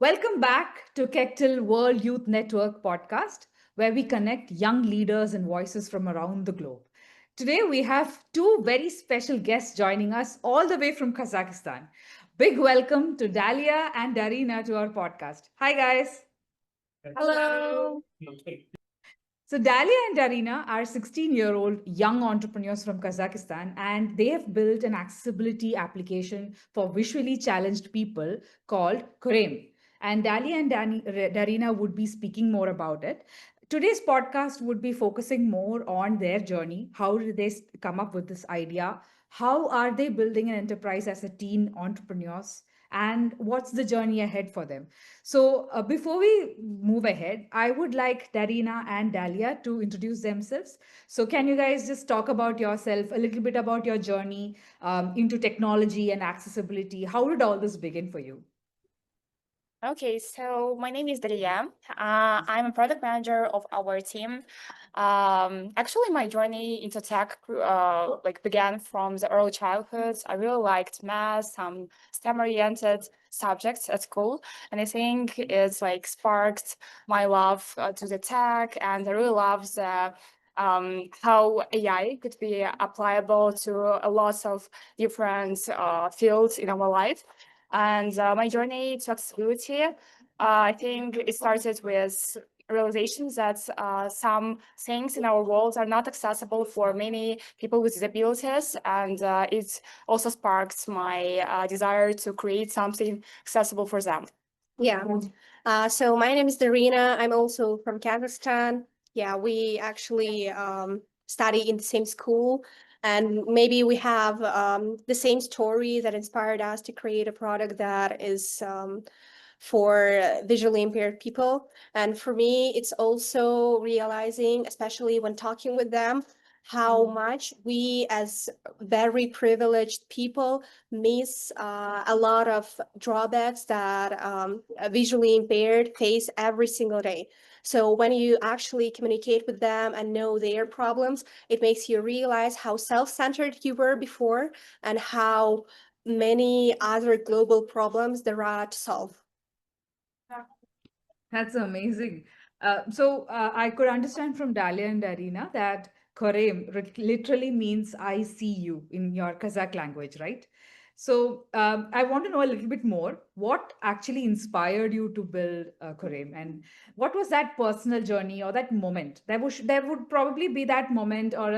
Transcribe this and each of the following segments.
Welcome back to Kectil World Youth Network podcast, where we connect young leaders and voices from around the globe. Today, we have two very special guests joining us all the way from Kazakhstan. Big welcome to Daliya and Darina to our podcast. Hi, guys. Hello. So, Daliya and Darina are 16-year-old young entrepreneurs from Kazakhstan, and they have built an accessibility application for visually challenged people called KOREM. And Daliya and Darina would be speaking more about it. Today's podcast would be focusing more on their journey. How did they come up with this idea? How are they building an enterprise as a teen entrepreneurs? And what's the journey ahead for them? So, before we move ahead, I would like Darina and Daliya to introduce themselves. So, can you guys just talk about yourself, a little bit about your journey into technology and accessibility? How did all this begin for you? Okay, so my name is Daliya. I'm a product manager of our team. Actually, my journey into tech began from the early childhood. I really liked math, some STEM-oriented subjects at school, and I think it's like sparked my love to the tech, and I really love the how AI could be applicable to a lot of different fields in our life. And my journey to accessibility, I think it started with realizations that some things in our world are not accessible for many people with disabilities, and it also sparked my desire to create something accessible for them. Yeah. So my name is Darina. I'm also from Kazakhstan. Yeah, we actually study in the same school, and maybe we have the same story that inspired us to create a product that is for visually impaired people. And for me, it's also realizing, especially when talking with them, how much we as very privileged people miss a lot of drawbacks that visually impaired face every single day. So when you actually communicate with them and know their problems, it makes you realize how self-centered you were before and how many other global problems there are to solve. That's amazing. I could understand from Dalia and Arena that Korem literally means I see you in your Kazakh language, right? So I want to know a little bit more. What actually inspired you to build Korem, and what was that personal journey or that moment? There would probably be that moment or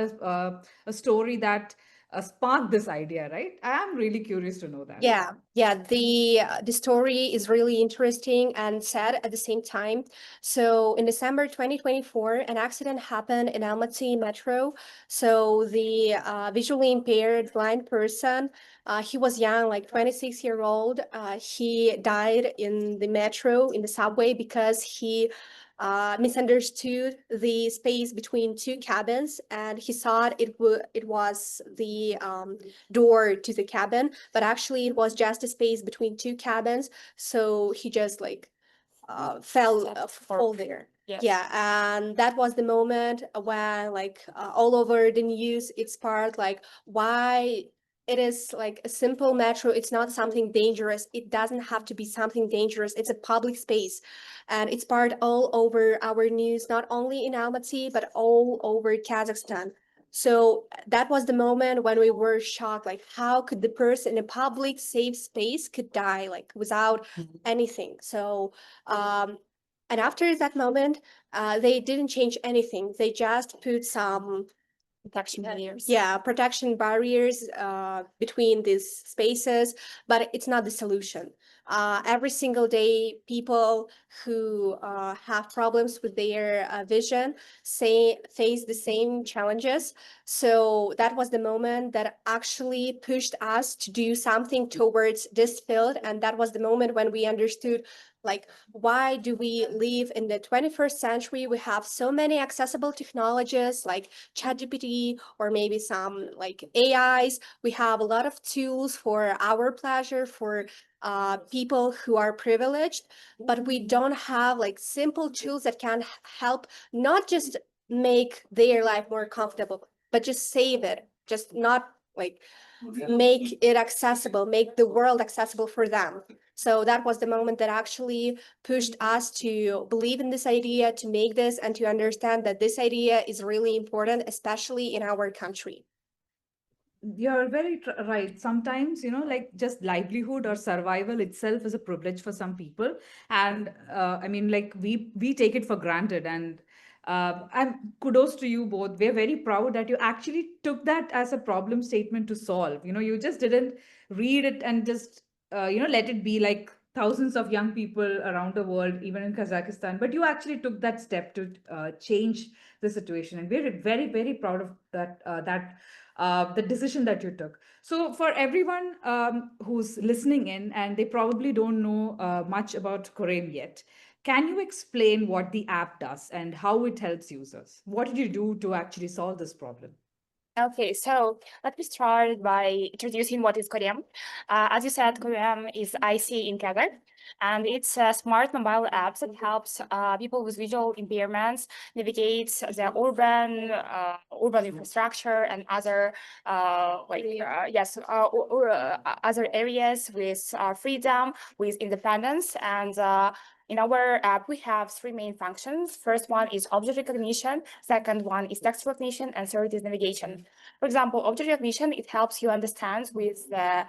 a story that sparked this idea, right? I am really curious to know that. Yeah. The story is really interesting and sad at the same time. So in December 2024, an accident happened in Almaty metro. So the visually impaired blind person, he was young, like 26-year-old. He died in the metro, in the subway, because he misunderstood the space between two cabins, and he thought it was the door to the cabin, but actually it was just a space between two cabins. So he just like fall there. Yes. Yeah, and that was the moment when all over the news it sparked like why it is like a simple metro. It's not something dangerous. It doesn't have to be something dangerous. It's a public space, and it's part all over our news, not only in Almaty but all over Kazakhstan. So that was the moment when we were shocked, like how could the person in a public safe space could die like without anything. So and after that moment, they didn't change anything. They just put some Protection barriers. protection barriers between these spaces, but it's not the solution. Every single day, people who have problems with their vision face the same challenges. So that was the moment that actually pushed us to do something towards this field, and that was the moment when we understood like why do we live in the 21st century? We have so many accessible technologies like ChatGPT or maybe some like AIs. We have a lot of tools for our pleasure, for people who are privileged, but we don't have like simple tools that can help not just make their life more comfortable, but just save it, just not like make it accessible, make the world accessible for them. So that was the moment that actually pushed us to believe in this idea, to make this, and to understand that this idea is really important, especially in our country. You're very right. Sometimes, like just livelihood or survival itself is a privilege for some people, and I mean, like we take it for granted. And I'm kudos to you both. We're very proud that you actually took that as a problem statement to solve. You just didn't read it and just let it be like thousands of young people around the world, even in Kazakhstan. But you actually took that step to change the situation, and we're very, very proud of the decision that you took. So, for everyone who's listening in and they probably don't know much about KOREM yet, can you explain what the app does and how it helps users? What did you do to actually solve this problem? Okay, so let me start by introducing what is KOREM. As you said, KOREM is IC in Kazakh, and it's a smart mobile app that helps people with visual impairments navigate the urban infrastructure and other other areas with freedom, with independence, and in our app, we have three main functions. First one is object recognition, second one is text recognition, and third is navigation. For example, object recognition, it helps you understand with the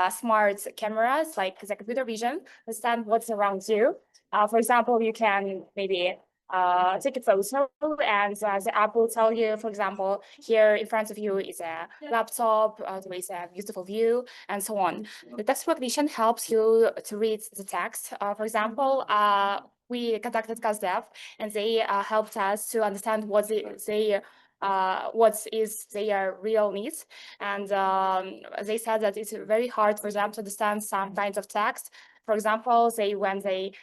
smart cameras, like the computer vision, understand what's around you. For example, you can maybe take a photo and the app will tell you, for example, here in front of you is a laptop, there is a beautiful view, and so on. The text recognition helps you to read the text. For example, we contacted KazDev and they helped us to understand what is their real needs. And they said that it's very hard for them to understand some kinds of text. For example, when they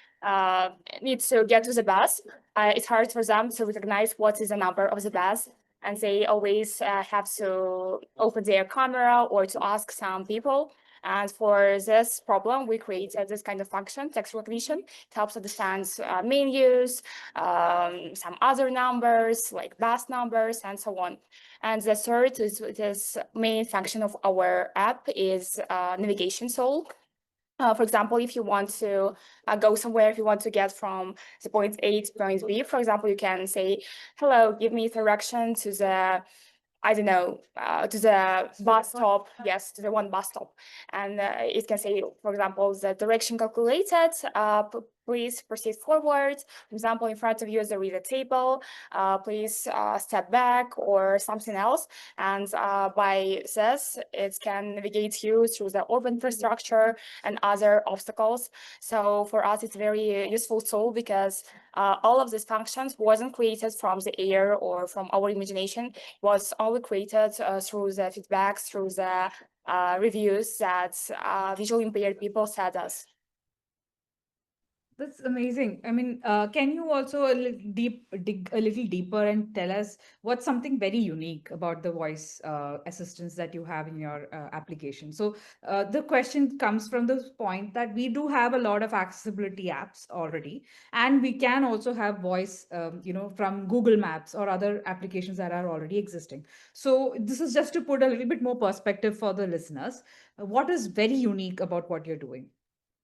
need to get to the bus, it's hard for them to recognize what is the number of the bus. And they always have to open their camera or to ask some people. And for this problem, we created this kind of function, text recognition. It helps understand menus, some other numbers like bus numbers and so on. And the third is this main function of our app is navigation tool. For example, if you want to go somewhere, if you want to get from the point A to point B, for example, you can say, hello, give me direction to the, I don't know, to the bus stop, yes, to the one bus stop. And it can say, for example, the direction calculated, please proceed forward. For example, in front of you, there is a table, please step back or something else. And by this, it can navigate you through the urban infrastructure and other obstacles. So for us, it's very useful tool because all of these functions wasn't created from the air or from our imagination. It was only created through the feedback, through the reviews that visually impaired people sent us. That's amazing. I mean, can you also dig a little deeper and tell us what's something very unique about the voice assistants that you have in your application? So the question comes from the point that we do have a lot of accessibility apps already, and we can also have voice, from Google Maps or other applications that are already existing. So this is just to put a little bit more perspective for the listeners. What is very unique about what you're doing?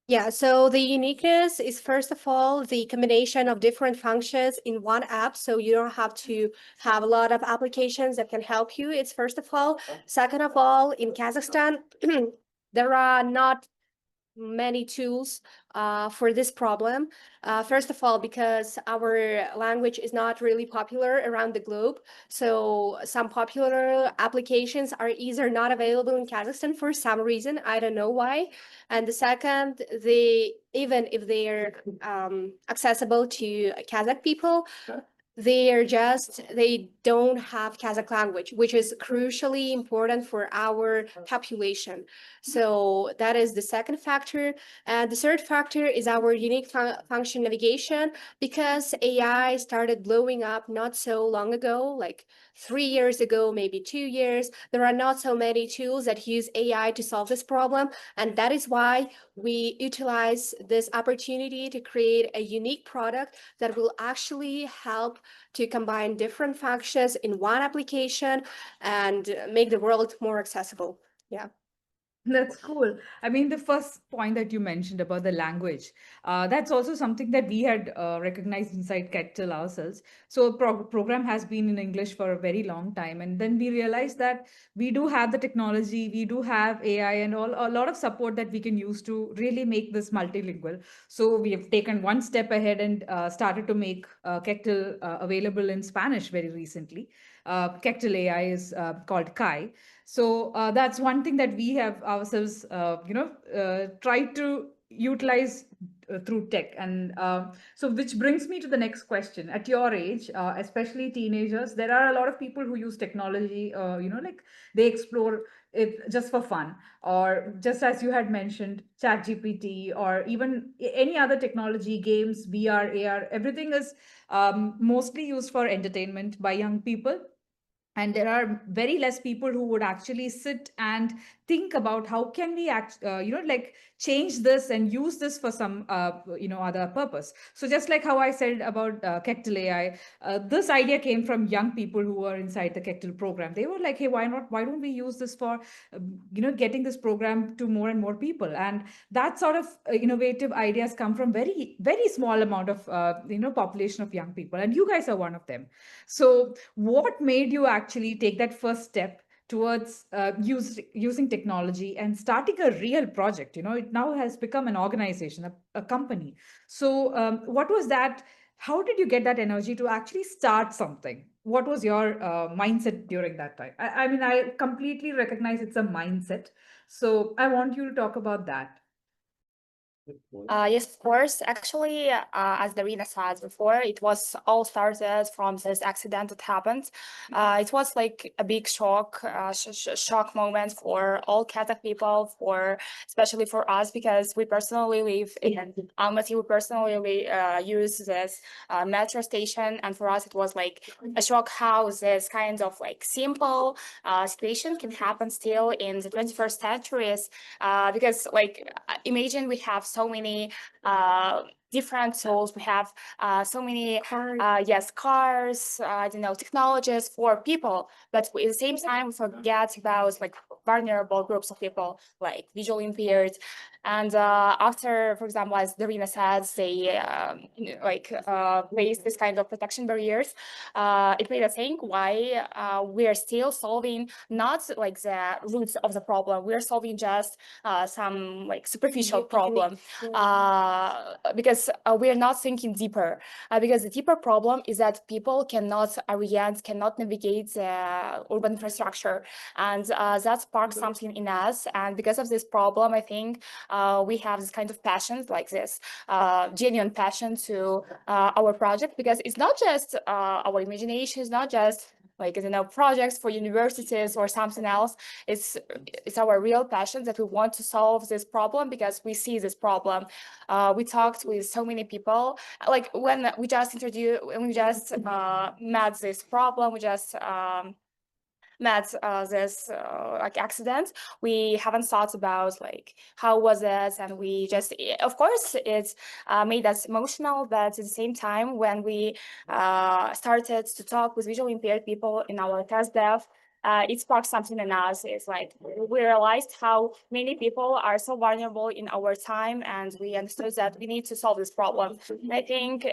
Yeah, so the uniqueness is first of all the combination of different functions in one app. So you don't have to have a lot of applications that can help you. It's first of all. Second of all, in Kazakhstan, there are not many tools for this problem. First of all, because our language is not really popular around the globe. So some popular applications are either not available in Kazakhstan for some reason. I don't know why. And the second, even if they're accessible to Kazakh people, they don't have Kazakh language, which is crucially important for our population. So that is the second factor. And the third factor is our unique function navigation, because AI started blowing up not so long ago, like 3 years ago, maybe 2 years. There are not so many tools that use AI to solve this problem. And that is why we utilize this opportunity to create a unique product that will actually help to combine different functions in one application and make the world more accessible. Yeah. That's cool. I mean, the first point that you mentioned about the language, that's also something that we had recognized inside Kectil ourselves. So, program has been in English for a very long time, and then we realized that we do have the technology, we do have AI, and a lot of support that we can use to really make this multilingual. So, we have taken one step ahead and started to make Kectil available in Spanish very recently. Kectil AI is called Kai. So that's one thing that we have ourselves, tried to utilize through tech. And so, which brings me to the next question. At your age, especially teenagers, there are a lot of people who use technology. Like they explore it just for fun, or just as you had mentioned, ChatGPT, or even any other technology, games, VR, AR. Everything is mostly used for entertainment by young people, and there are very less people who would actually sit and think about how can we like change this and use this for some other purpose. So just like how I said about Kectil AI, this idea came from young people who were inside the Kectil program. They were like, hey, why don't we use this for getting this program to more and more people? And that sort of innovative ideas come from very very small amount of population of young people, and you guys are one of them. So what made you actually take that first step towards using technology and starting a real project? It now has become an organization, a company. So what was that? How did you get that energy to actually start something? What was your mindset during that time? I mean, I completely recognize it's a mindset. So I want you to talk about that. Yes, of course. Actually, as Darina said before, it was all started from this accident that happened. It was like a big shock moment for all Kazakh people, especially for us, because we personally live in Almaty. We personally use this metro station, and for us it was like a shock how this kind of like simple situation can happen still in the 21st centuries. Because like imagine we have so many different tools. We have so many cars, I don't know, technologies for people, but at the same time we forget about like vulnerable groups of people like visually impaired. And after, for example, as Darina said, they place this kind of protection barriers. It made us think why we are still solving not like the roots of the problem. We are solving just some like superficial problem, because we are not thinking deeper. Because the deeper problem is that people cannot orient, cannot navigate the urban infrastructure, and that sparks something in us. And because of this problem, I think we have this kind of passion, like this genuine passion to our project, because it's not just our imagination, it's not just like, I don't know, projects for universities or something else. It's our real passion that we want to solve this problem because we see this problem. We talked with so many people, like when we just met this problem, we just met this like accident. We haven't thought about like how was it, and we just, of course it's made us emotional, but at the same time when we started to talk with visually impaired people in our test dev, it sparked something in us. It's like we realized how many people are so vulnerable in our time, and we understood that we need to solve this problem. I think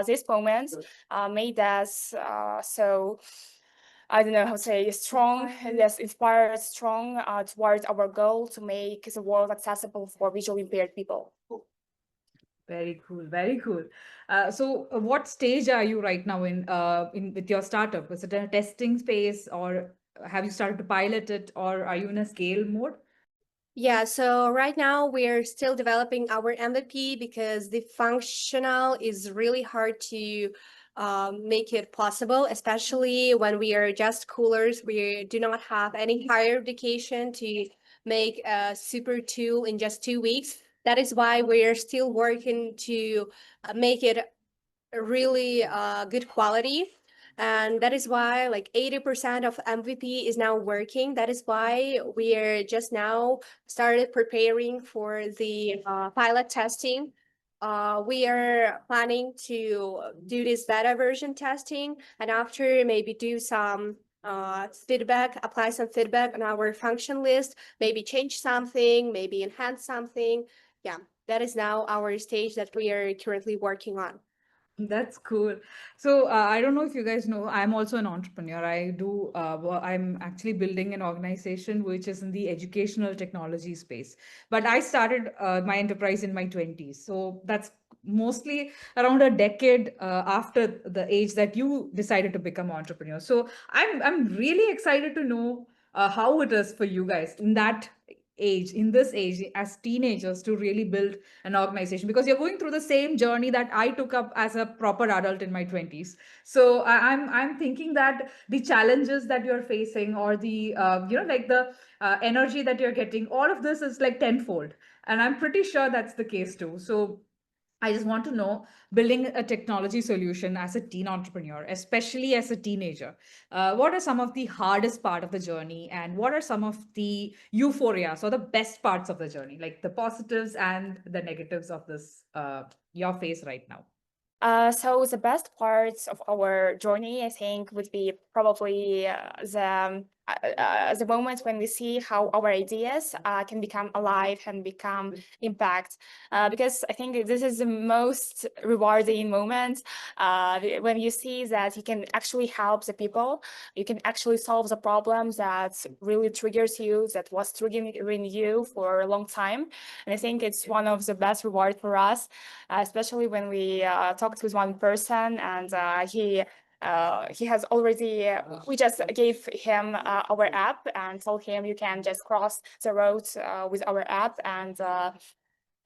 this moment made us so, I don't know how to say, strong, yes, inspired, strong towards our goal to make the world accessible for visually impaired people. Very cool, very cool. So, what stage are you right now in with your startup? Is it a testing phase, or have you started to pilot it, or are you in a scale mode? Yeah, so right now we're still developing our MVP because the functional is really hard to make it possible, especially when we are just coolers. We do not have any higher education to make a super tool in just 2 weeks. That is why we're still working to make it a really good quality. And that is why like 80% of MVP is now working. That is why we're just now started preparing for the pilot testing. We are planning to do this beta version testing, and after maybe do some feedback, apply some feedback on our function list, maybe change something, maybe enhance something. Yeah, that is now our stage that we are currently working on. That's cool. So I don't know if you guys know, I'm also an entrepreneur. I'm actually building an organization which is in the educational technology space. But I started my enterprise in my 20s. So that's mostly around a decade after the age that you decided to become entrepreneur. So I'm really excited to know how it is for you guys in that age, in this age, as teenagers, to really build an organization, because you're going through the same journey that I took up as a proper adult in my 20s. So I'm thinking that the challenges that you're facing, or the like the energy that you're getting, all of this is like tenfold, and I'm pretty sure that's the case too. So I just want to know, building a technology solution as a teen entrepreneur, especially as a teenager, what are some of the hardest part of the journey, and what are some of the euphoria, so the best parts of the journey, like the positives and the negatives of this your face right now? So the best parts of our journey, I think, would be probably the moment when we see how our ideas can become alive and become impact. Because I think this is the most rewarding moment when you see that you can actually help the people, you can actually solve the problems that really triggers you, that was triggering you for a long time. And I think it's one of the best reward for us, especially when we talked with one person, and he has already, we just gave him our app and told him you can just cross the road with our app. And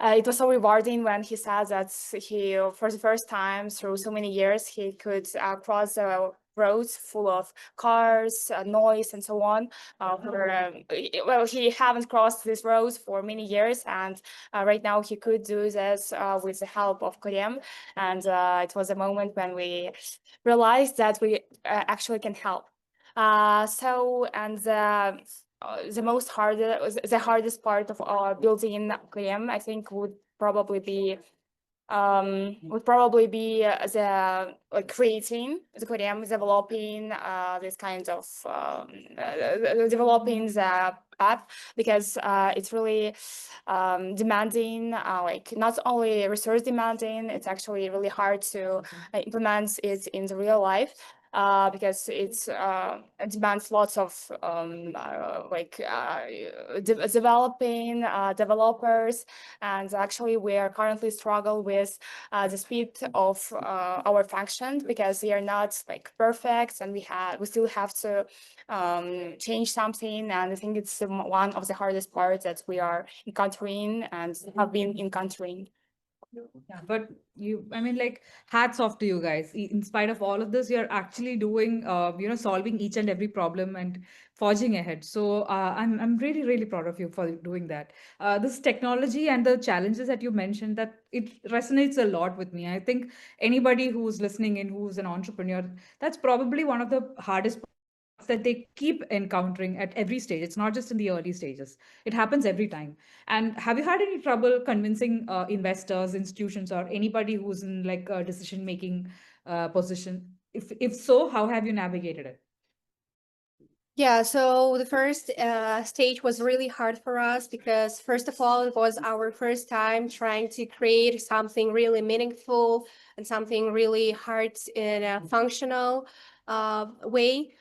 it was so rewarding when he said that he, for the first time through so many years, he could cross the roads full of cars, noise, and so on. Well, he haven't crossed these roads for many years, and right now he could do this with the help of KOREM. And it was a moment when we realized that we actually can help. The hardest part of building KOREM, I think, would probably be the creating the KOREM, developing this kind of developing the app, because it's really demanding, like not only resource demanding, it's actually really hard to implement it in the real life. Because it demands lots of developing developers, and actually we are currently struggle with the speed of our functions, because they are not like perfect, and we still have to change something. And I think it's one of the hardest parts that we are encountering and have been encountering. Yeah, but I mean, like, hats off to you guys. In spite of all of this, you're actually doing, solving each and every problem and forging ahead. So I'm really, really proud of you for doing that. This technology and the challenges that you mentioned, that it resonates a lot with me. I think anybody who's listening in, who's an entrepreneur, that's probably one of the hardest that they keep encountering at every stage. It's not just in the early stages. It happens every time. And have you had any trouble convincing investors, institutions, or anybody who's in like a decision making position? If so, how have you navigated it? Yeah, so the first stage was really hard for us because, first of all, it was our first time trying to create something really meaningful and something really hard in a functional way.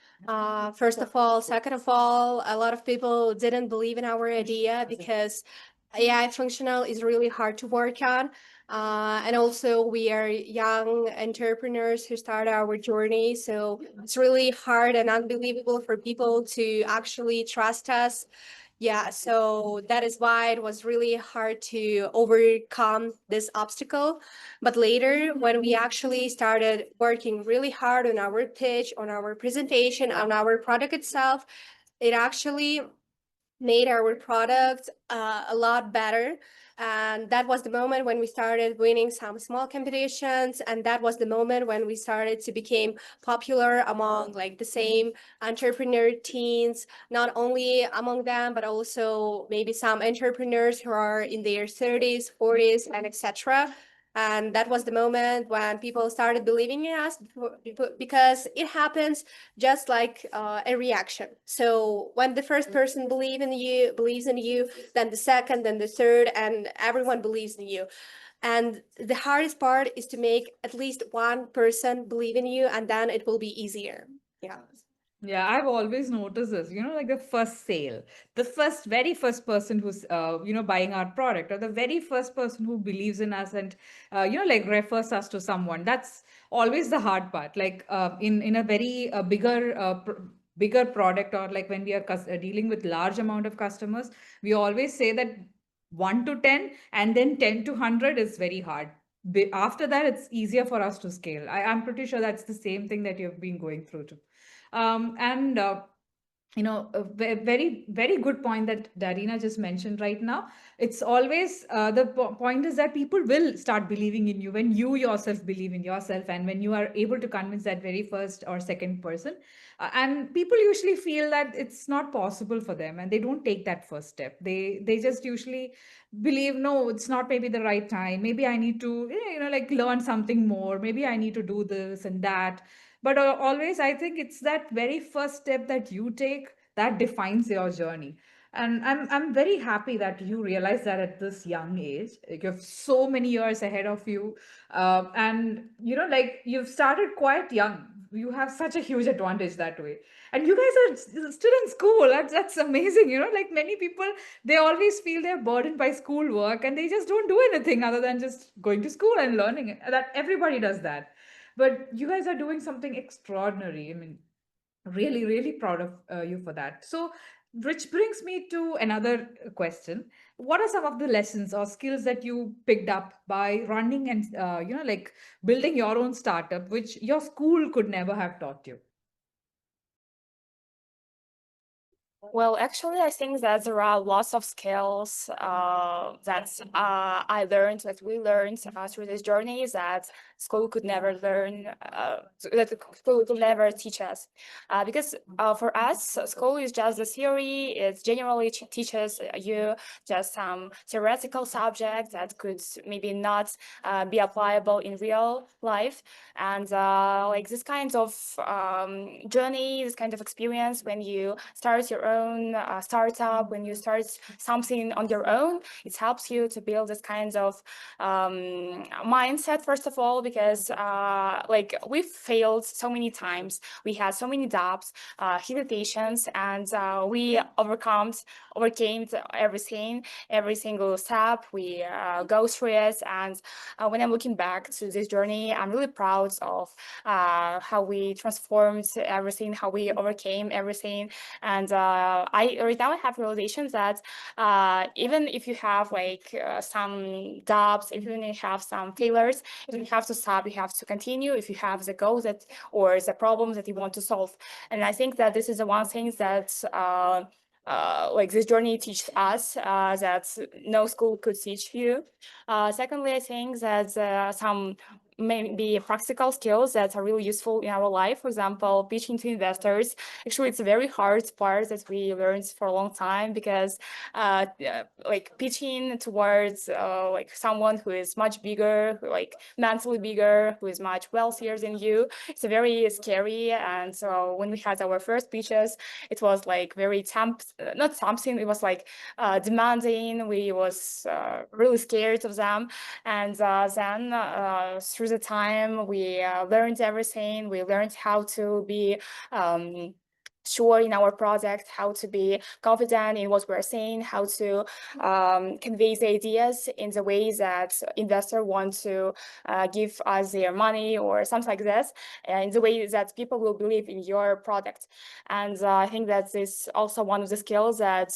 First of all, second of all, a lot of people didn't believe in our idea because AI functional is really hard to work on. And also, we are young entrepreneurs who start our journey. So it's really hard and unbelievable for people to actually trust us. Yeah, so that is why it was really hard to overcome this obstacle. But later, when we actually started working really hard on our pitch, on our presentation, on our product itself, it actually made our product a lot better. And that was the moment when we started winning some small competitions, and that was the moment when we started to become popular among like the same entrepreneur teens, not only among them but also maybe some entrepreneurs who are in their 30s, 40s, and etc. And that was the moment when people started believing in us, because it happens just like a reaction. So when the first person believes in you, then the second, then the third, and everyone believes in you. And the hardest part is to make at least one person believe in you, and then it will be easier. Yeah. Yeah, I've always noticed this, like the first sale, the very first person who's, buying our product, or the very first person who believes in us and, like refers us to someone. That's always the hard part. Like in a very bigger product, or like when we are dealing with large amount of customers, we always say that 1 to 10 and then 10 to 100 is very hard. After that, it's easier for us to scale. I'm pretty sure that's the same thing that you've been going through too. And a very very good point that Darina just mentioned right now. It's always the point is that people will start believing in you when you yourself believe in yourself, and when you are able to convince that very first or second person. And people usually feel that it's not possible for them, and they don't take that first step. They just usually believe, no, it's not maybe the right time, maybe I need to like learn something more, maybe I need to do this and that. But always, I think it's that very first step that you take that defines your journey. And I'm very happy that you realize that at this young age. Like, you have so many years ahead of you. And, like you've started quite young. You have such a huge advantage that way. And you guys are still in school. That's amazing. Like many people, they always feel they're burdened by schoolwork and they just don't do anything other than just going to school and learning. That everybody does that, but you guys are doing something extraordinary. I mean, really really proud of you for that. So which brings me to another question. What are some of the lessons or skills that you picked up by running and like building your own startup, which your school could never have taught you? Well, actually, I think that there are lots of skills that I learned, that we learned through this journey that school could never learn, that the school could never teach us. Because for us, school is just the theory. It generally teaches you just some theoretical subjects that could maybe not be applicable in real life. And like this kind of journey, this kind of experience, when you start your own startup, when you start something on your own, it helps you to build this kind of mindset, first of all, because like we failed so many times, we had so many doubts, hesitations, and we overcame everything, every single step. We go through it, and when I'm looking back to this journey, I'm really proud of how we transformed everything, how we overcame everything. And I right now I have realizations that even if you have like some doubts, even if you have some failures, you have to stop, you have to continue if you have the goals that or the problems that you want to solve. And I think that this is the one thing that like this journey teaches us that no school could teach you. Secondly, I think that some maybe practical skills that are really useful in our life. For example, pitching to investors. Actually, it's a very hard part that we learned for a long time, because like pitching towards like someone who is much bigger, like mentally bigger, who is much wealthier than you, it's very scary. And so when we had our first pitches, it was like very not something, it was like demanding. We was really scared of them. And then through the time, we learned everything. We learned how to be sure in our project, how to be confident in what we're saying, how to convey the ideas in the way that investors want to give us their money or something like this, and in the way that people will believe in your product. And I think that this also one of the skills that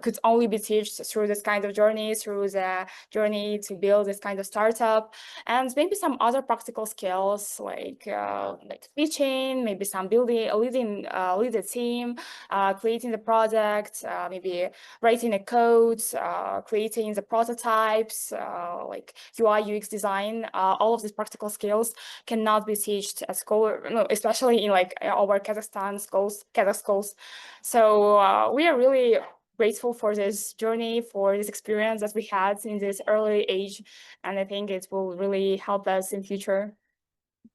could only be taught through this kind of journey, through the journey to build this kind of startup. And maybe some other practical skills like pitching, maybe some leading a team, creating the product, maybe writing a code, creating the prototypes, like UI UX design. All of these practical skills cannot be taught at school, no, especially in like our Kazakhstan schools, Kazakh schools. So we are really grateful for this journey, for this experience that we had in this early age, and I think it will really help us in future.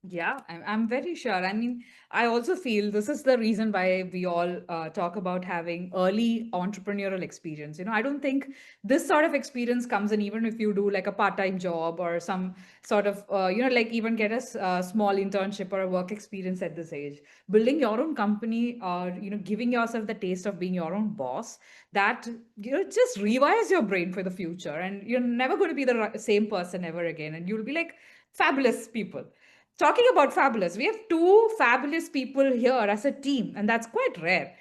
Yeah, I'm very sure. I mean, I also feel this is the reason why we all talk about having early entrepreneurial experience. I don't think this sort of experience comes in even if you do like a part-time job or some sort of, like even get a small internship or a work experience at this age. Building your own company or, giving yourself the taste of being your own boss, that, just rewires your brain for the future. And you're never going to be the same person ever again. And you'll be like fabulous people. Talking about fabulous, we have two fabulous people here as a team, and that's quite rare.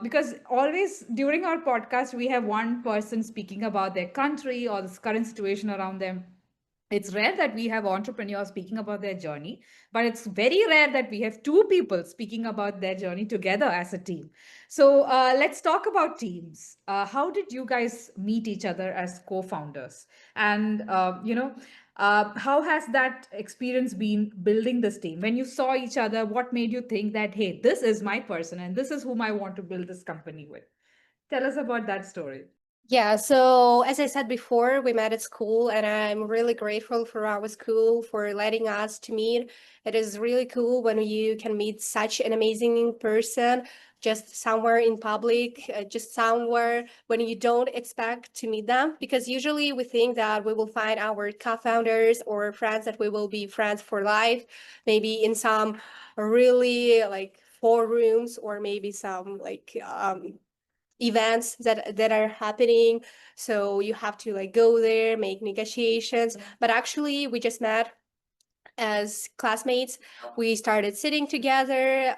Because always during our podcast, we have one person speaking about their country or the current situation around them. It's rare that we have entrepreneurs speaking about their journey, but it's very rare that we have two people speaking about their journey together as a team. So let's talk about teams. How did you guys meet each other as co-founders? And how has that experience been building this team? When you saw each other, what made you think that, hey, this is my person and this is whom I want to build this company with? Tell us about that story. Yeah, so as I said before, we met at school, and I'm really grateful for our school for letting us to meet. It is really cool when you can meet such an amazing person just somewhere in public, just somewhere when you don't expect to meet them. Because usually we think that we will find our co-founders or friends that we will be friends for life, maybe in some really like forums or maybe some like events that are happening, so you have to like go there, make negotiations. But actually we just met as classmates. We started sitting together.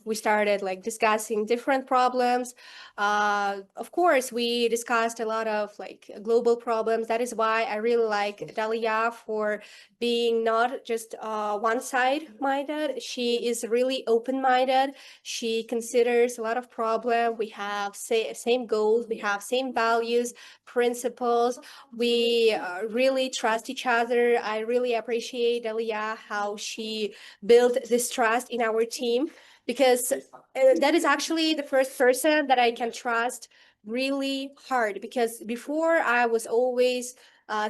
We started like discussing different problems. Of course, we discussed a lot of like global problems. That is why I really like Daliya for being not just one side minded. She is really open minded. She considers a lot of problem. We have same goals. We have same values, principles. We really trust each other. I really appreciate Delia, how she built this trust in our team, because that is actually the first person that I can trust really hard. Because before I was always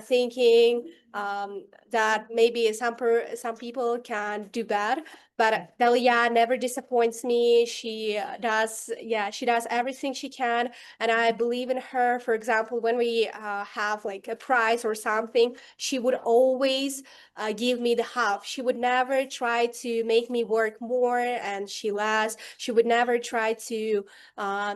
thinking that maybe some people can do bad, but Delia never disappoints me. She does everything she can, and I believe in her. For example, when we have like a prize or something, she would always give me the half. She would never try to make me work more and she less. She would never try to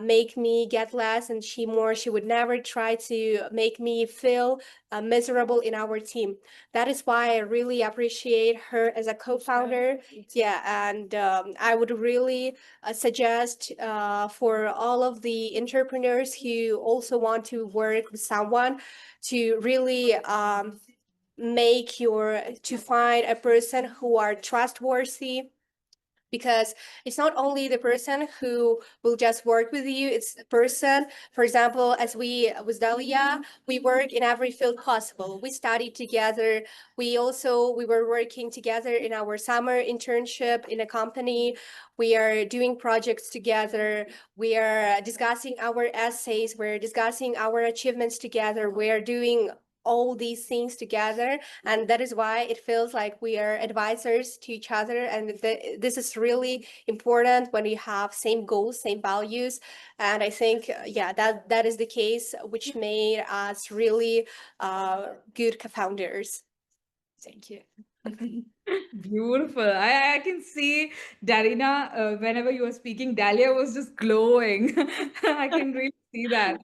make me get less and she more. She would never try to make me feel miserable in our team. That is why I really appreciate her as a co-founder. Yeah, and I would really suggest for all of the entrepreneurs who also want to work with someone to really to find a person who are trustworthy, because it's not only the person who will just work with you, it's the person. For example, as we with Dalia, we work in every field possible. We studied together. We were working together in our summer internship in a company. We are doing projects together. We are discussing our essays. We're discussing our achievements together. We are doing all these things together, and that is why it feels like we are advisors to each other. And this is really important when you have same goals, same values. And I think that is the case which made us really good co-founders. Thank you. Beautiful. I can see Darina, whenever you were speaking, Dalia was just glowing. I can really see that.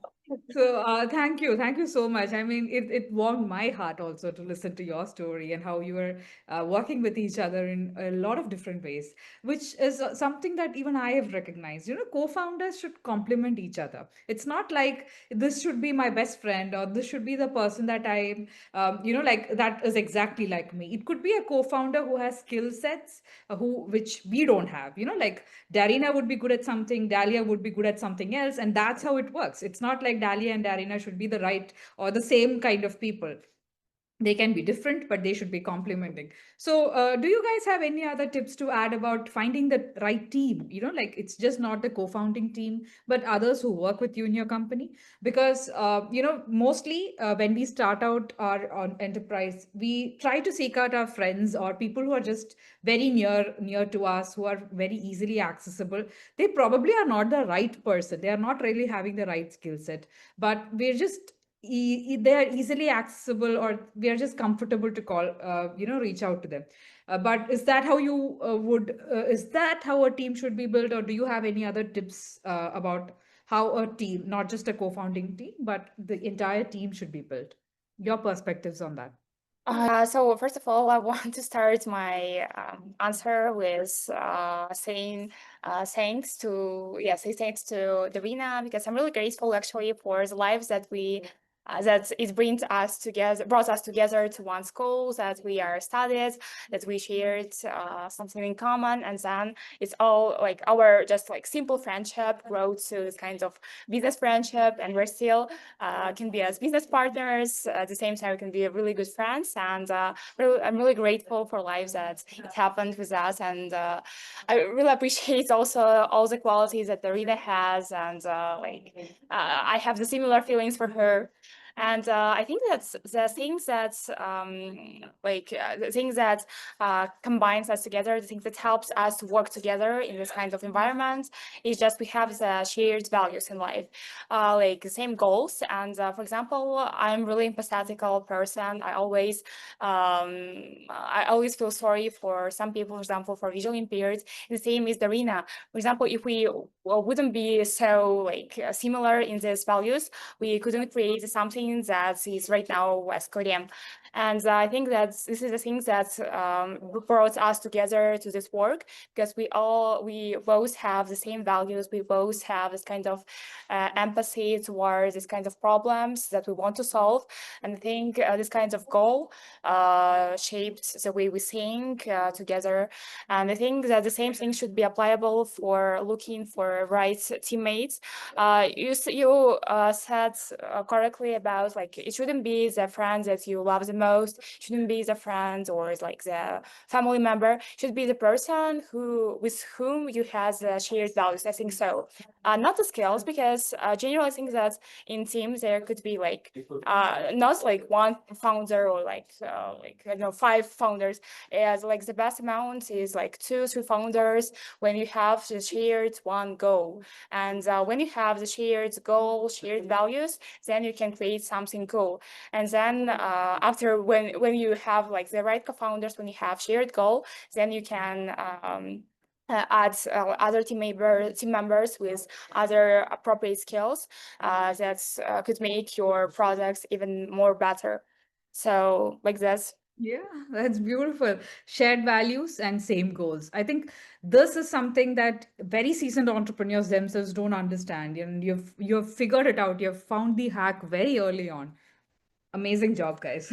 So thank you. Thank you so much. I mean, it warmed my heart also to listen to your story and how you were working with each other in a lot of different ways, which is something that even I have recognized. Co-founders should complement each other. It's not like this should be my best friend or this should be the person that I, like that is exactly like me. It could be a co-founder who has skill sets which we don't have. Like Darina would be good at something, Dalia would be good at something else, and that's how it works. It's not like Dalia and Darina should be the right or the same kind of people. They can be different, but they should be complementing. So do you guys have any other tips to add about finding the right team? Like, it's just not the co-founding team, but others who work with you in your company. Because mostly when we start out our on enterprise, we try to seek out our friends or people who are just very near to us, who are very easily accessible. They probably are not the right person, they are not really having the right skill set, but we're just they are easily accessible, or we are just comfortable to call, reach out to them. But is that how you is that how a team should be built, or do you have any other tips about how a team, not just a co-founding team, but the entire team should be built? Your perspectives on that. So first of all, I want to start my answer with saying say thanks to Darina, because I'm really grateful actually for the lives that we that it brought us together to one school, that we are studied, that we shared something in common, and then it's all like our just like simple friendship grow to this kind of business friendship, and we're still can be as business partners. At the same time, we can be really good friends. And I'm really grateful for life that it happened with us. And I really appreciate also all the qualities that Darina has. And I have the similar feelings for her. And I think that's the things that the things that combines us together, the things that helps us to work together in this kind of environment is just we have the shared values in life, like the same goals. And for example, I'm really empathetical person. I always feel sorry for some people, for example, for visually impaired. The same is Darina. For example, if we wouldn't be so similar in these values, we couldn't create something that is right now as KOREM. And I think that this is the things that brought us together to this work, because we both have the same values. We both have this kind of empathy towards this kind of problems that we want to solve. And I think this kind of goal shaped the way we think together. And I think that the same thing should be applicable for looking for right teammates. You said correctly about it shouldn't be the friend that you love the most, shouldn't be the friend or like the family member, should be the person with whom you have shared values. I think so. Not the skills, because generally I think that in teams there could be not like one founder or I don't know, 5 founders. As the best amount is 2-3 founders when you have the shared one goal. And when you have the shared goal, shared values, then you can create something cool. And then after when you have the right co-founders, when you have shared goal, then you can add other team members with other appropriate skills that could make your products even more better. So like this. Yeah, that's beautiful. Shared values and same goals. I think this is something that very seasoned entrepreneurs themselves don't understand. You've figured it out. You've found the hack very early on. Amazing job, guys.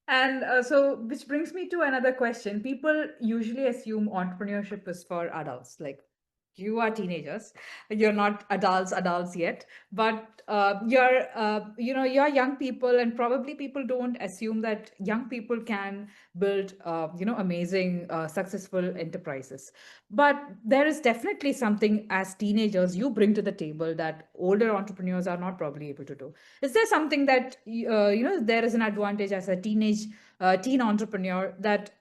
And so, which brings me to another question. People usually assume entrepreneurship is for adults. Like, you are teenagers, you're not adults yet, but you're young people, and probably people don't assume that young people can build amazing successful enterprises. But there is definitely something as teenagers you bring to the table that older entrepreneurs are not probably able to do. Is there something that there is an advantage as a teen entrepreneur that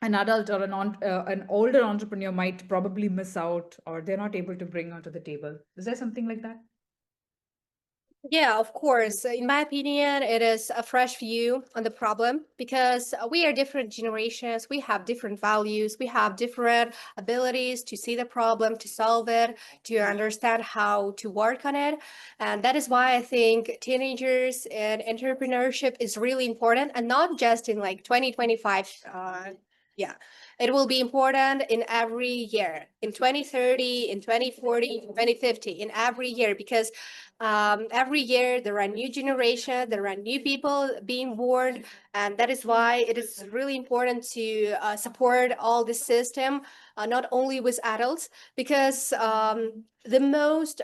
an adult or an older entrepreneur might probably miss out, or they're not able to bring onto the table? Is there something like that? Yeah, of course. In my opinion, it is a fresh view on the problem, because we are different generations. We have different values. We have different abilities to see the problem, to solve it, to understand how to work on it. And that is why I think teenagers and entrepreneurship is really important, and not just in 2025. Yeah, it will be important in every year, in 2030, in 2040, in 2050, in every year, because every year there are new generation, there are new people being born, and that is why it is really important to support all the system, not only with adults, because the most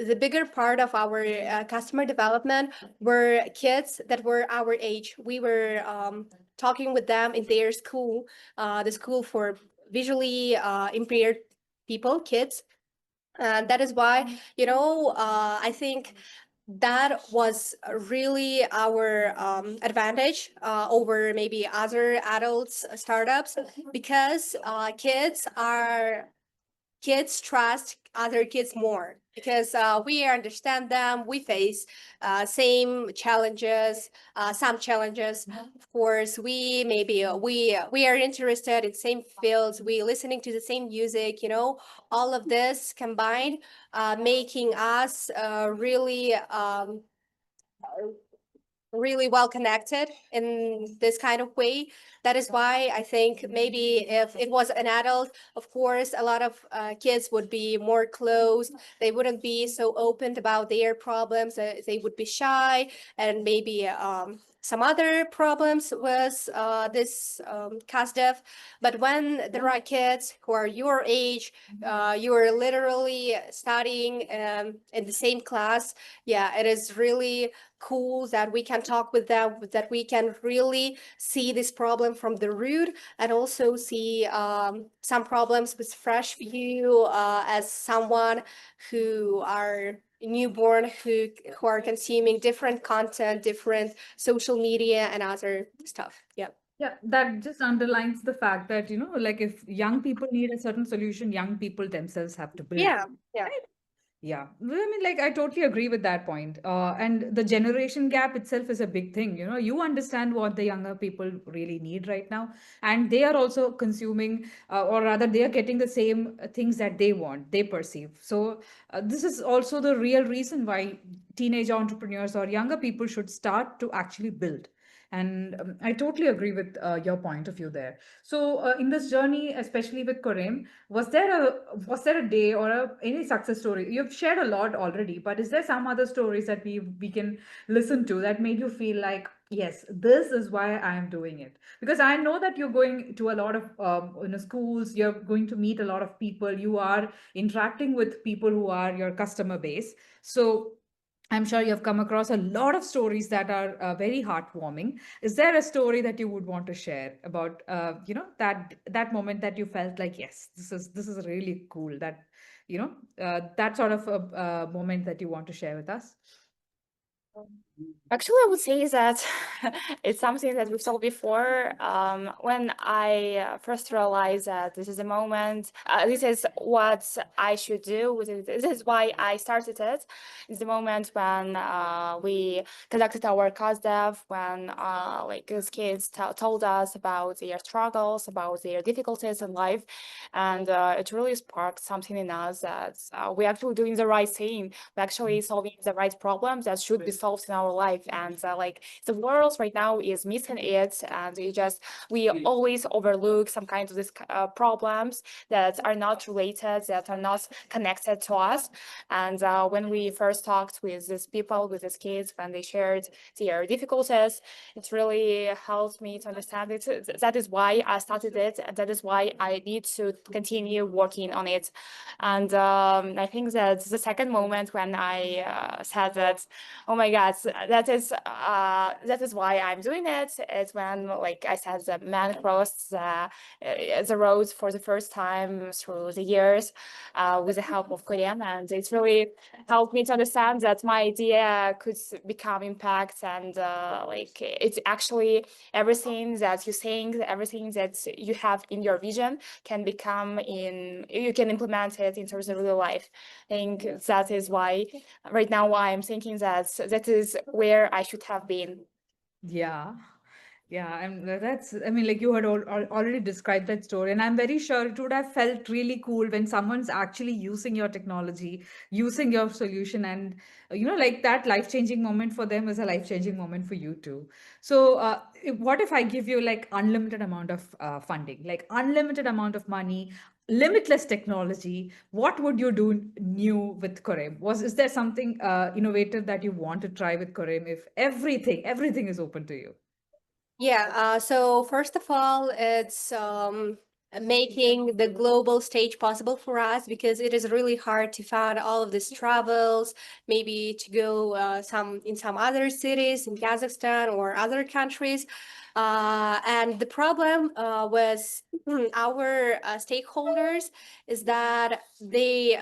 the bigger part of our customer development were kids that were our age. We were talking with them in their school, the school for visually impaired people, kids. That is why, I think that was really our advantage over maybe other adults startups, because kids trust other kids more, because we understand them. We face same challenges, some challenges. Of course, we maybe we are interested in same fields. We listening to the same music. All of this combined, making us really well connected in this kind of way. That is why I think maybe if it was an adult, of course, a lot of kids would be more closed. They wouldn't be so open about their problems. They would be shy, and maybe some other problems with this CASDEF. But when there are kids who are your age, you are literally studying in the same class. Yeah, it is really cool that we can talk with them, that we can really see this problem from the root, and also see some problems with fresh view, as someone who are newborn, who are consuming different content, different social media and other stuff. Yeah. Yeah, that just underlines the fact that, like if young people need a certain solution, young people themselves have to build. Yeah. Yeah. Right? Yeah, well, I mean, like, I totally agree with that point. And the generation gap itself is a big thing. You understand what the younger people really need right now, and they are also consuming, or rather, they are getting the same things that they want, they perceive. So, this is also the real reason why teenage entrepreneurs or younger people should start to actually build. And I totally agree with your point of view there. So, in this journey, especially with KOREM, was there a day or any success story? You've shared a lot already, but is there some other stories that we can listen to that made you feel like, yes, this is why I am doing it? Because I know that you're going to a lot of schools, you're going to meet a lot of people, you are interacting with people who are your customer base. So I'm sure you've come across a lot of stories that are very heartwarming. Is there a story that you would want to share about, that moment that you felt like, yes, this is really cool. That sort of a moment that you want to share with us? Actually, I would say that it's something that we've told before. When I first realized that this is a moment, this is what I should do. This is why I started it. It's the moment when we conducted our COSDEV, when like these kids told us about their struggles, about their difficulties in life, and it really sparked something in us that we're actually doing the right thing. We're actually solving the right problems that should be solved in our life. And like the world right now is missing it, and we always overlook some kind of these problems that are not related, that are not connected to us. And when we first talked with these people, with these kids, when they shared their difficulties, it really helped me to understand it. That is why I started it, and that is why I need to continue working on it. And I think that the second moment when I said that, oh my God, that is why I'm doing it. It's when, like I said, the man crossed the road for the first time through the years with the help of KOREM, and it's really helped me to understand that my idea could become impact, and like it's actually everything that you're saying, everything that you have in your vision can become you can implement it into the real life. I think that is why right now I'm thinking that is where I should have been. Yeah. Yeah, and I mean, like you had already described that story, and I'm very sure it would have felt really cool when someone's actually using your technology, using your solution, and like that life-changing moment for them is a life-changing moment for you too. So, what if I give you like unlimited amount of funding, like unlimited amount of money, limitless technology? What would you do new with KOREM? Is there something innovative that you want to try with KOREM if everything is open to you? Yeah. So first of all, it's making the global stage possible for us, because it is really hard to find all of these travels, maybe to go in some other cities in Kazakhstan or other countries. And the problem with our stakeholders is that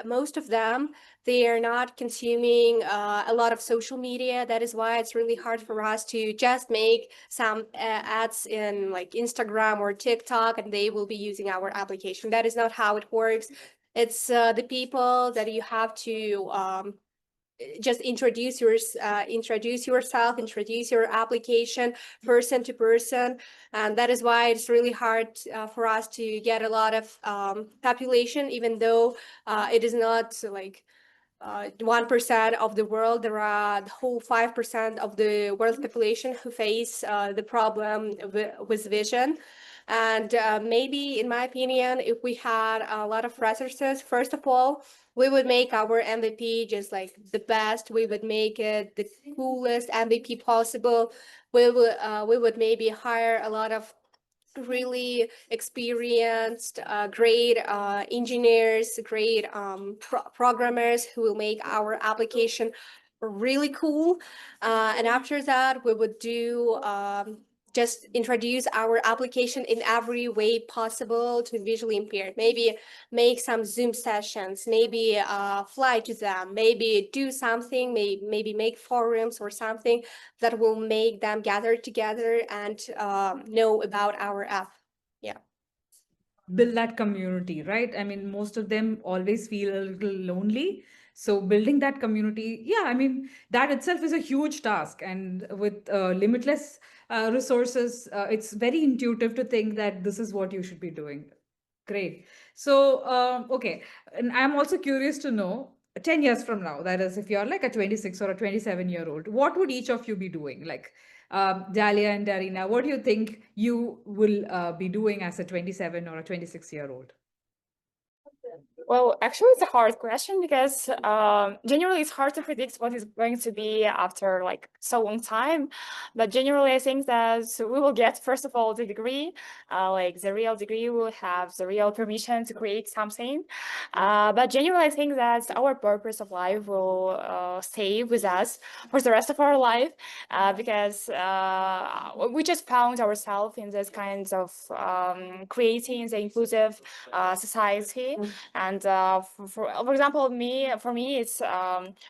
most of them, they are not consuming a lot of social media. That is why it's really hard for us to just make some ads in like Instagram or TikTok, and they will be using our application. That is not how it works. It's the people that you have to just introduce yourself, introduce your application person to person, and that is why it's really hard for us to get a lot of population, even though it is not like 1% of the world. There are the whole 5% of the world population who face the problem with vision. And maybe, in my opinion, if we had a lot of resources, first of all, we would make our MVP just like the best. We would make it the coolest MVP possible. We would maybe hire a lot of really experienced, great engineers, great programmers who will make our application really cool. And after that, we would do just introduce our application in every way possible to visually impaired. Maybe make some Zoom sessions, maybe fly to them, maybe do something, maybe make forums or something that will make them gather together and know about our app. Yeah. Build that community, right? I mean, most of them always feel a little lonely. So building that community, yeah, I mean, that itself is a huge task. And with limitless resources, it's very intuitive to think that this is what you should be doing. Great. So, okay. And I'm also curious to know 10 years from now, that is, if you're like a 26 or a 27-year-old, what would each of you be doing? Like, Daliya and Darina, what do you think you will be doing as a 27 or a 26-year-old? Well, actually, it's a hard question because generally it's hard to predict what is going to be after like so long time. But generally, I think that we will get, first of all, the degree, like the real degree. We will have the real permission to create something. But generally, I think that our purpose of life will stay with us for the rest of our life because we just found ourselves in this kind of creating the inclusive society. And for example, for me, it's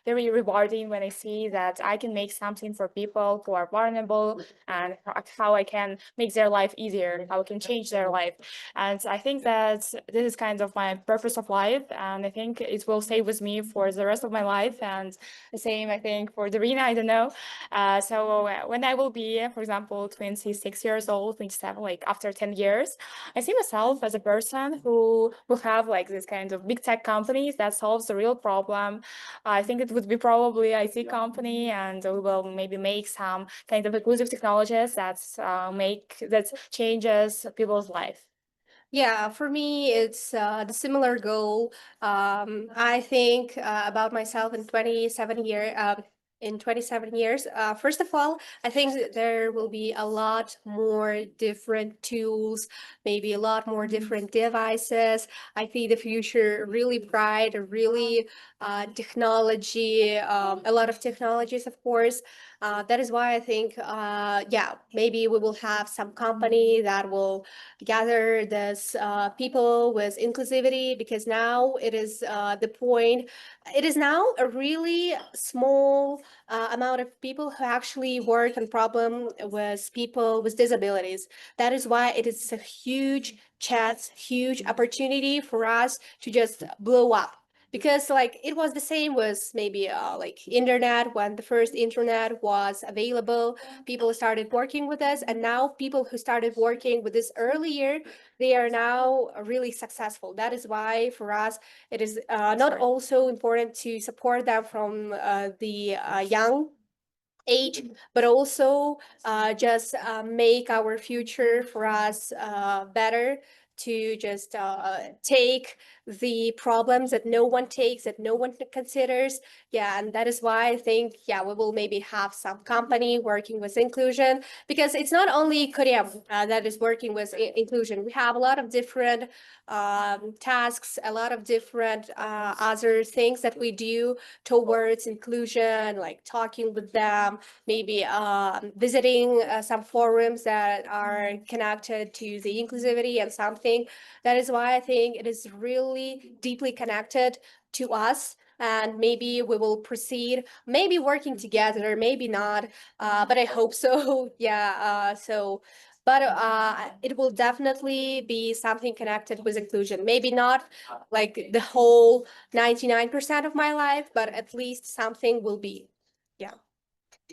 very rewarding when I see that I can make something for people who are vulnerable and how I can make their life easier, how I can change their life. And I think that this is kind of my purpose of life, and I think it will stay with me for the rest of my life. And the same, I think, for Darina, I don't know. So when I will be, for example, 26 years old, 27, like after 10 years, I see myself as a person who will have like this kind of big tech companies that solves the real problem. I think it would be probably IT company, and we will maybe make some kind of inclusive technologies that changes people's life. Yeah, for me, it's the similar goal. I think about myself in 27 years. First of all, I think that there will be a lot more different tools, maybe a lot more different devices. I see the future really bright, really technology, a lot of technologies, of course. That is why I think, yeah, maybe we will have some company that will gather this people with inclusivity, because now it is the point. It is now a really small amount of people who actually work on problem with people with disabilities. That is why it is a huge chance, huge opportunity for us to just blow up. Because like it was the same with maybe like internet. When the first internet was available, people started working with us, and now people who started working with this earlier, they are now really successful. That is why for us it is not also important to support them from the young age, but also just make our future for us better, to just take the problems that no one takes, that no one considers. Yeah, and that is why I think, yeah, we will maybe have some company working with inclusion, because it's not only KOREM that is working with inclusion. We have a lot of different tasks, a lot of different other things that we do towards inclusion, like talking with them, maybe visiting some forums that are connected to the inclusivity and something. That is why I think it is really deeply connected to us. And maybe we will proceed, maybe working together, maybe not, but I hope so. Yeah, but it will definitely be something connected with inclusion. Maybe not like the whole 99% of my life, but at least something will be. Yeah.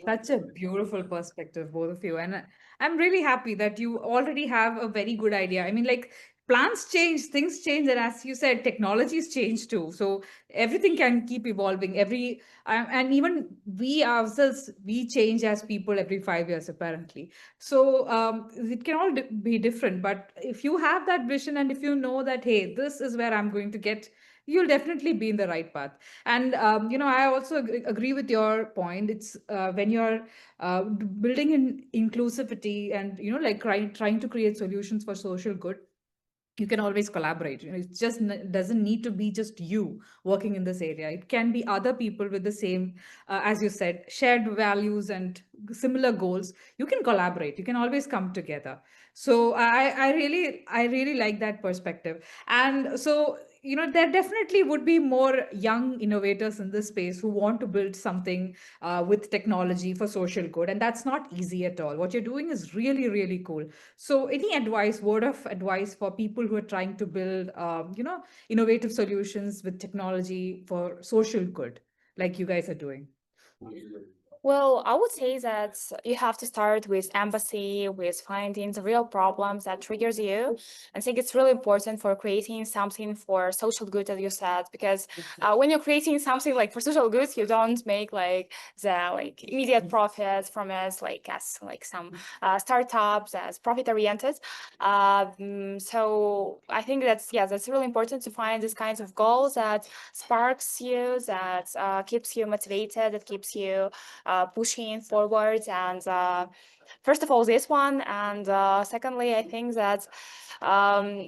Such a beautiful perspective, both of you. And I'm really happy that you already have a very good idea. I mean, like, plans change, things change. And as you said, technologies change too. So everything can keep evolving. And even we ourselves, we change as people every 5 years, apparently. So it can all be different. But if you have that vision and if you know that, hey, this is where I'm going to get, you'll definitely be in the right path. And I also agree with your point. It's when you're building in inclusivity and like trying to create solutions for social good, you can always collaborate. It just doesn't need to be just you working in this area. It can be other people with the same, as you said, shared values and similar goals. You can collaborate, you can always come together. So I really like that perspective. And so there definitely would be more young innovators in this space who want to build something with technology for social good, and that's not easy at all. What you're doing is really, really cool. So, any advice, word of advice for people who are trying to build, innovative solutions with technology for social good, like you guys are doing? Well, I would say that you have to start with empathy, with finding the real problems that triggers you. I think it's really important for creating something for social good, as you said, because when you're creating something like for social good, you don't make like the like immediate profits from us, like as like some startups as profit oriented. So I think that's really important to find these kinds of goals that sparks you, that keeps you motivated, that keeps you pushing forward. And first of all, this one. And secondly, I think that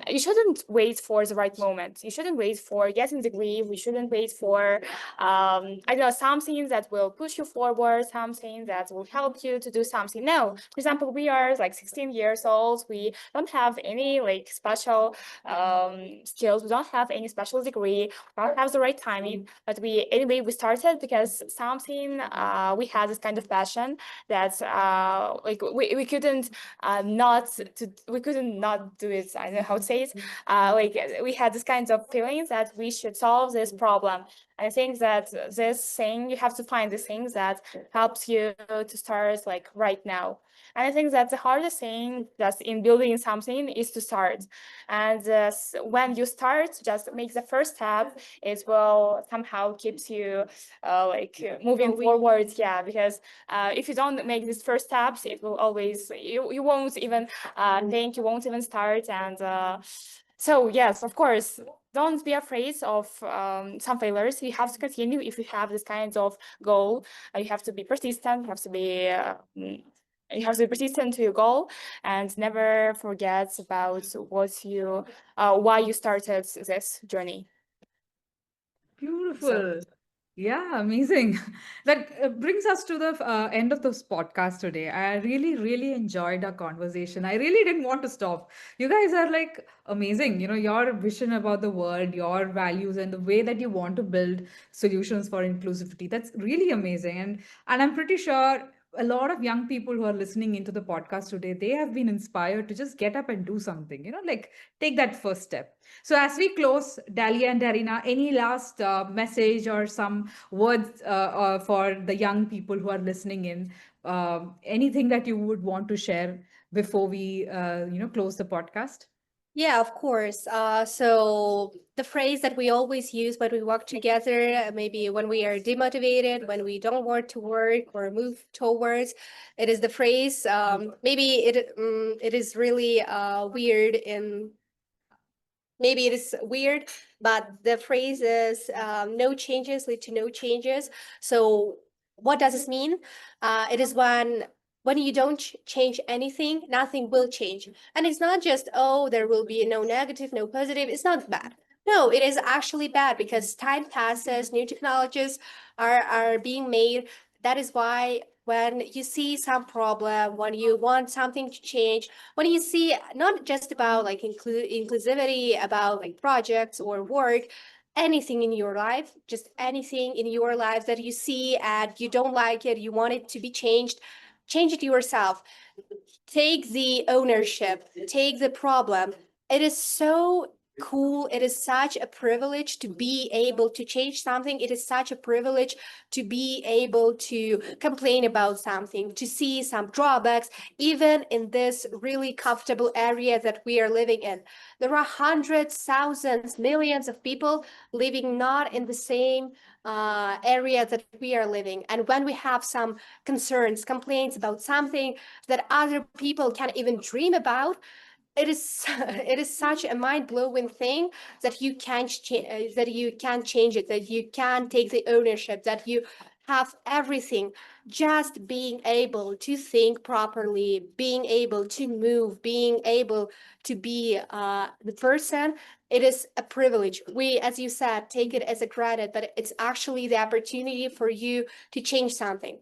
you shouldn't wait for the right moment. You shouldn't wait for getting degree. We shouldn't wait for, I don't know, something that will push you forward, something that will help you to do something. No, for example, we are like 16 years old. We don't have any like special skills. We don't have any special degree. We don't have the right timing. But we started because something we had this kind of passion that like we couldn't we couldn't not do it. I don't know how to say it. Like we had this kind of feeling that we should solve this problem. I think that this thing, you have to find the things that helps you to start like right now. And I think that the hardest thing that's in building something is to start. And when you start, just make the first step. It will somehow keeps you moving forward. Yeah, because if you don't make these first steps, it will always you won't even think, you won't even start. And so yes, of course, don't be afraid of some failures. You have to continue if you have this kind of goal. You have to be persistent. You have to be persistent to your goal and never forget about why you started this journey. Beautiful. Yeah, amazing. That brings us to the end of this podcast today. I really, really enjoyed our conversation. I really didn't want to stop. You guys are like amazing. Your vision about the world, your values, and the way that you want to build solutions for inclusivity. That's really amazing. And I'm pretty sure a lot of young people who are listening into the podcast today, they have been inspired to just get up and do something, like take that first step. So as we close, Daliya and Darina, any last message or some words for the young people who are listening in? Anything that you would want to share before we, close the podcast? Yeah, of course. So the phrase that we always use when we work together, maybe when we are demotivated, when we don't want to work or move towards, it is the phrase. Maybe it is really weird in maybe it is weird, but the phrase is no changes lead to no changes. So what does this mean? It is when you don't change anything, nothing will change. And it's not just, oh, there will be no negative, no positive. It's not bad. No, it is actually bad because time passes, new technologies are being made. That is why when you see some problem, when you want something to change, when you see not just about like inclusivity, about like projects or work, anything in your life, just anything in your life that you see and you don't like it, you want it to be changed, change it yourself. Take the ownership, take the problem. It is so cool. It is such a privilege to be able to change something. It is such a privilege to be able to complain about something, to see some drawbacks, even in this really comfortable area that we are living in. There are hundreds, thousands, millions of people living not in the same area that we are living. And when we have some concerns, complaints about something that other people can't even dream about, it is it is such a mind-blowing thing that you can't that you can change it, that you can take the ownership, that you have everything. Just being able to think properly, being able to move, being able to be the person, it is a privilege. We, as you said, take it as a credit, but it's actually the opportunity for you to change something.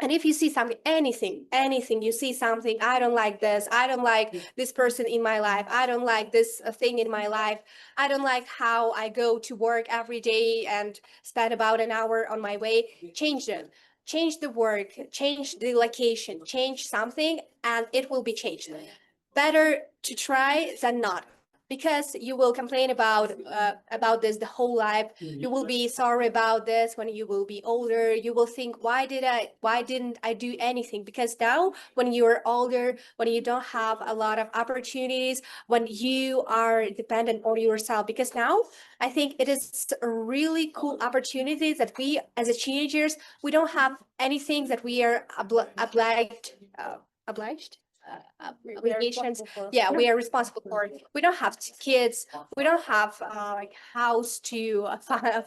And if you see something, anything, you see something, I don't like this, I don't like this person in my life, I don't like this thing in my life, I don't like how I go to work every day and spend about an hour on my way, change it. Change the work, change the location, change something, and it will be changed. Better to try than not, because you will complain about this the whole life. You will be sorry about this when you will be older. You will think, why didn't I do anything? Because now when you're older, when you don't have a lot of opportunities, when you are dependent on yourself, because now I think it is a really cool opportunity that we as a teenagers, we don't have anything that we are obliged obligations. Yeah, we are responsible for it. We don't have kids. We don't have like house to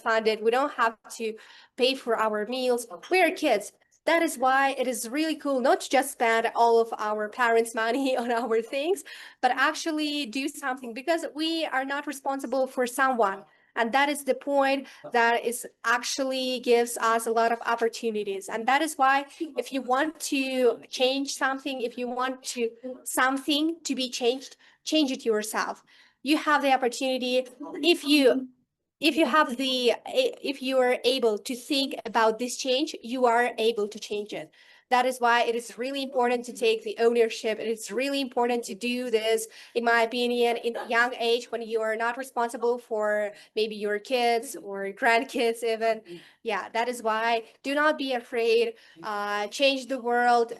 fund it. We don't have to pay for our meals. We are kids. That is why it is really cool not to just spend all of our parents' money on our things, but actually do something, because we are not responsible for someone. And that is the point that is actually gives us a lot of opportunities. And that is why if you want to change something, if you want to something to be changed, change it yourself. You have the opportunity. If you are able to think about this change, you are able to change it. That is why it is really important to take the ownership. It's really important to do this, in my opinion, in a young age, when you are not responsible for maybe your kids or grandkids even. Yeah, that is why do not be afraid. Change the world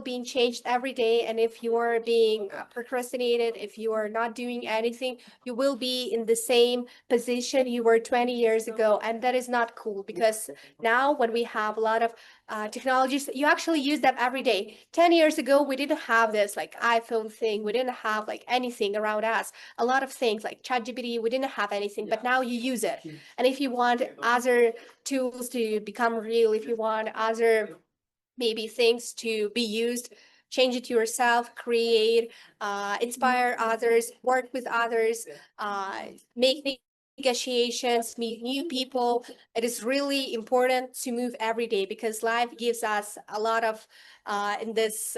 being changed every day. And if you are being procrastinated, if you are not doing anything, you will be in the same position you were 20 years ago. And that is not cool, because now when we have a lot of technologies, you actually use them every day. 10 years ago, we didn't have this like iPhone thing. We didn't have like anything around us. A lot of things like ChatGPT, we didn't have anything, but now you use it. And if you want other tools to become real, if you want other maybe things to be used, change it yourself, create, inspire others, work with others, make negotiations, meet new people. It is really important to move every day, because life gives us a lot of in this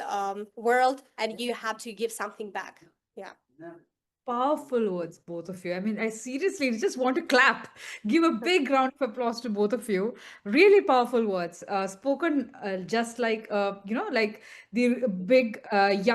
world, and you have to give something back. Yeah. Powerful words, both of you. I mean, I seriously just want to clap, give a big round of applause to both of you. Really powerful words, spoken just like like the big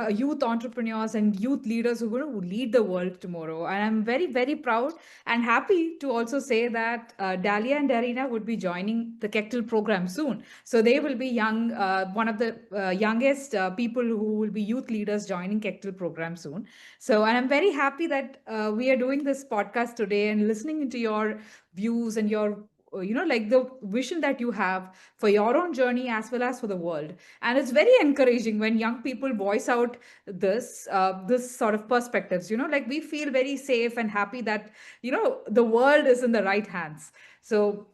youth entrepreneurs and youth leaders who are going to lead the world tomorrow. And I'm very, very proud and happy to also say that Daliya and Darina would be joining the Kectil program soon. So they will be one of the youngest people who will be youth leaders joining Kectil program soon. So, and I'm very happy that we are doing this podcast today and listening into your views and your like the vision that you have for your own journey as well as for the world. And it's very encouraging when young people voice out this sort of perspectives, like we feel very safe and happy that, the world is in the right hands. So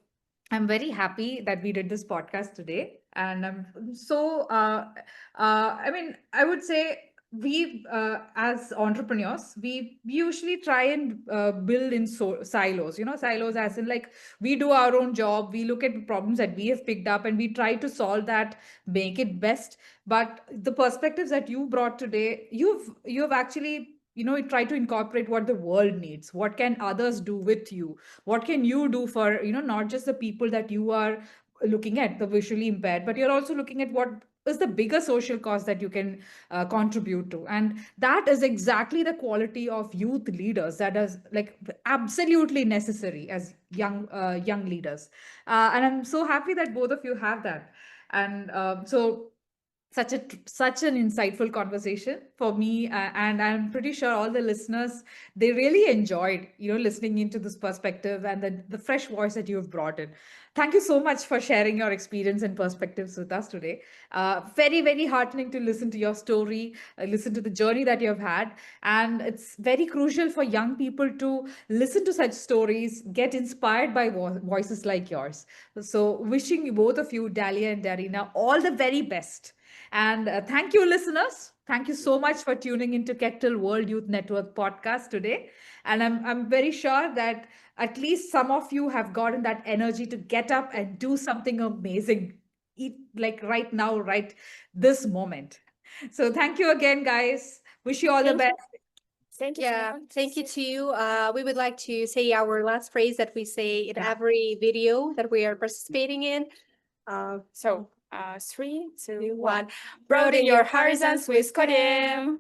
I'm very happy that we did this podcast today. And I'm so, I mean, I would say as entrepreneurs, we usually try and build in silos, silos as in like we do our own job, we look at problems that we have picked up and we try to solve that, make it best. But the perspectives that you brought today, you've actually, try to incorporate what the world needs, what can others do with you, what can you do for, not just the people that you are looking at, the visually impaired, but you're also looking at what is the bigger social cause that you can contribute to. And that is exactly the quality of youth leaders that is like absolutely necessary as young leaders. And I'm so happy that both of you have that. And so such an insightful conversation for me, and I'm pretty sure all the listeners, they really enjoyed listening into this perspective and the fresh voice that you have brought in. Thank you so much for sharing your experience and perspectives with us today. Very, very heartening to listen to your story, listen to the journey that you have had. And it's very crucial for young people to listen to such stories, get inspired by voices like yours. So wishing you, both of you, Daliya and Darina, all the very best. And thank you, listeners. Thank you so much for tuning into Kectil World Youth Network podcast today. And I'm very sure that at least some of you have gotten that energy to get up and do something amazing, like right now, right this moment. So thank you again, guys. Wish you all the Thank you. best. Thank you, Yeah, Shimon. thank you too. We would like to say our last phrase that we say in Yeah. every video that we are participating in. So, 3, 2, 1. One. Broaden your horizons with KOREM.